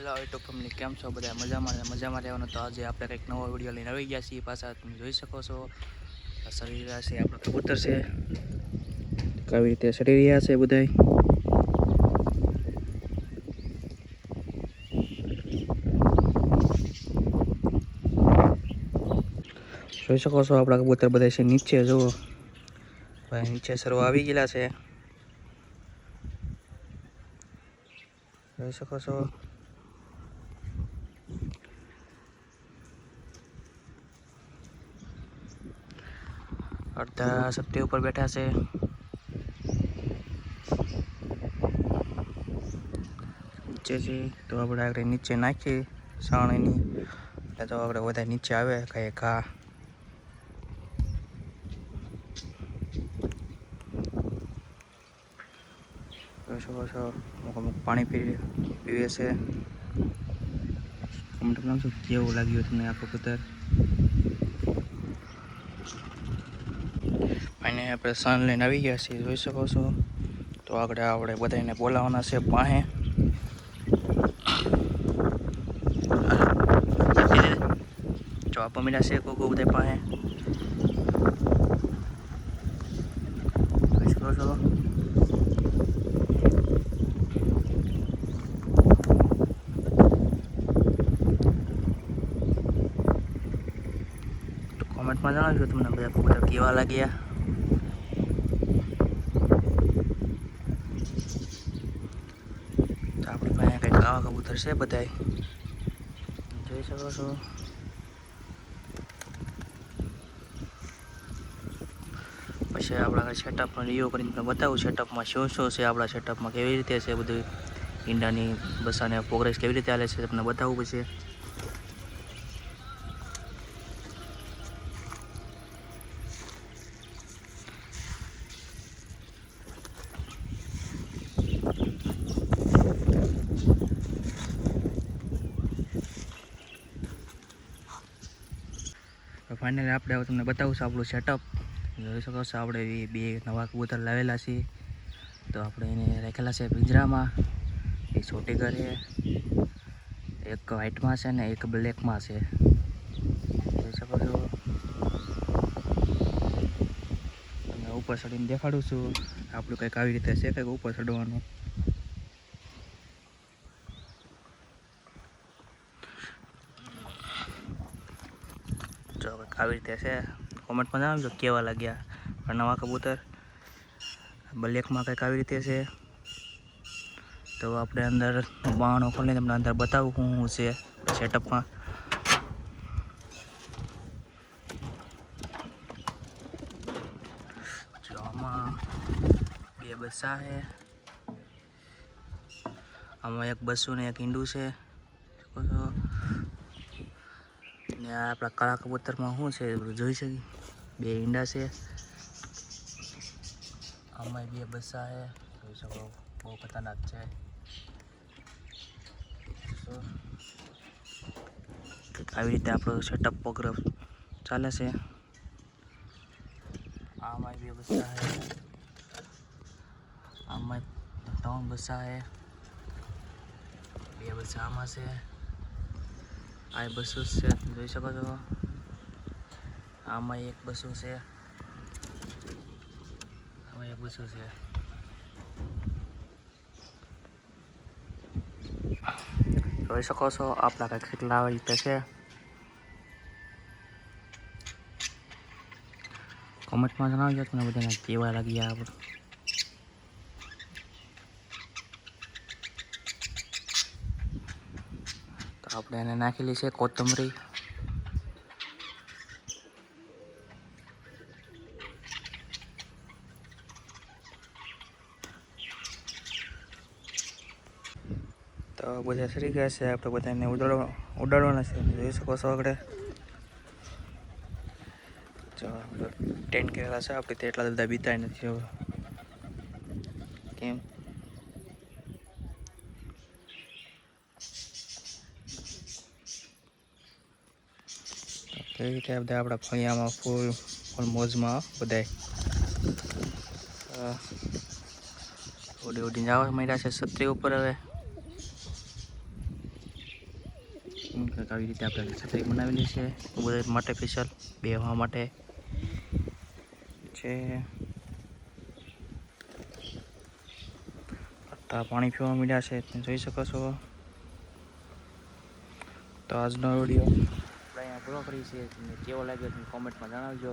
Hello YouTube family, કેમ છો બધા? મજામાં રહેવાનો. તો આજે આપણે કંઈક નવો વિડીયો લઈને આવી ગયા છીએ. પાછા તમે જોઈ શકો છો શરીર છે આપણા કબૂતર છે, કેવી રીતે સડી રહ્યા છે બધા. જોઈ શકો છો આપણા કબૂતર બધા છે નીચે. જુઓ ભાઈ, નીચે સરવા આવી ગયેલા છે, જોઈ શકો છો. અડધા સત્તી ઉપર બેઠા છે. નીચે છે તો આપણે આગળ નીચે નાખીએ સાણીની, તો આપણે બધા નીચે આવે કઈ ઘા. જોઈ શકો છો અમુક પાણી પીવે છે. કમેન્ટ કરજો કેવું લાગ્યું તમને આ કબૂતર. અને આપણે સન લઈને આવી ગયા છીએ, જોઈ શકો છો. તો આગળ આપણે બધાને બોલાવવાના છે પાસે. જો આપવા મીડા છે કોઈ બધા પાસે, જોઈ શકો છો. તો કોમેન્ટમાં જણાવજો તમને બધા કબૂતર કેવા લાગ્યા. તો આપણી પાસે કંઈક આવા કબૂતર છે બધા, જોઈ શકો છો. પછી આપણા સેટઅપનો રિવ્યુ કરીને તમને બતાવું સેટઅપમાં શું છે, આપણા સેટઅપમાં કેવી રીતે છે બધું. ઈંડાની બસાને પ્રોગ્રેસ કેવી રીતે ચાલે છે તમને બતાવવું પછી. ફાઇનલી આપણે તમને બતાવું છું આપણું સેટઅપ. જોઈ શકો છો આપણે બે નવા કબૂતર લાવેલા છીએ. તો આપણે એને રાખેલા છે પિંજરામાં. એ છોટી કરે, એક વ્હાઇટમાં છે ને એક બ્લેકમાં છે, જોઈ શકો છો. તમને ઉપર ચડીને દેખાડું છું. આપણું કંઈક આવી રીતે છે, કંઈક ઉપર ચડવાનું. જો કંઈક આવી રીતે છે. કોમેન્ટમાં જણાવજો કેવા લાગ્યા નવા કબૂતર. બ્લેકમાં કંઈક આવી રીતે છે. તો આપણે અંદર બાણો ખોલીને તમને અંદર બતાવું શું છે સેટઅપમાં. જો આમાં બે બસ્સા છે, આમાં એક બસ્સું ને એક ઈંડું છે, ને આપણા કાળા કબૂતરમાં શું છે જોઈ શકી. બે ઈંડા છે, આમાં બે બસ્સા છે, જોઈ શકો. બહુ ખતરનાક છે. આવી રીતે આપણો સેટઅપ પ્રોગ્રામ ચાલે છે. આમાં બે બસ્સા છે, આમાં 3 બસ્સા છે, બે બસ્સા આમાં છે, આ બસ્સું છે, જોઈ શકો છો. આમાં એક બસ્સું છે, આમાં એક બસ્સું છે. જોઈ શકો છો આપણા કંઈક કેટલા આવી રીતે છે. કોમેન્ટમાં જણાવજો તમને બધાને કેવા લાગ્યા આપણે. તો આપણે એને નાખેલી છે કોથમરી. તો બધા સરી ગયા છે, આપણે બધાને ઉડાડવાના છે, જોઈ શકો છો. આગળ જો 10 કરેલા છે આપણે, એટલા બધા બીતા નથી હવે. કેમ કેવી રીતે બધા આપણા ફળિયામાં ફૂલ મોજમાં બધા ઉડીને જવા માંડ્યા છે છત્રી ઉપર. હવે કંઈક આવી રીતે આપણે છત્રી બનાવેલી છે કબૂતર માટે સ્પેશિયલ બેહવા માટે છે. પાણી પીવા મળ્યા છે તમે જોઈ શકો છો. તો આજનો વિડીયો આપણે અહીંયા પૂરો કરીએ છીએ. તમને કેવો લાગ્યો તમે કોમેન્ટમાં જણાવજો.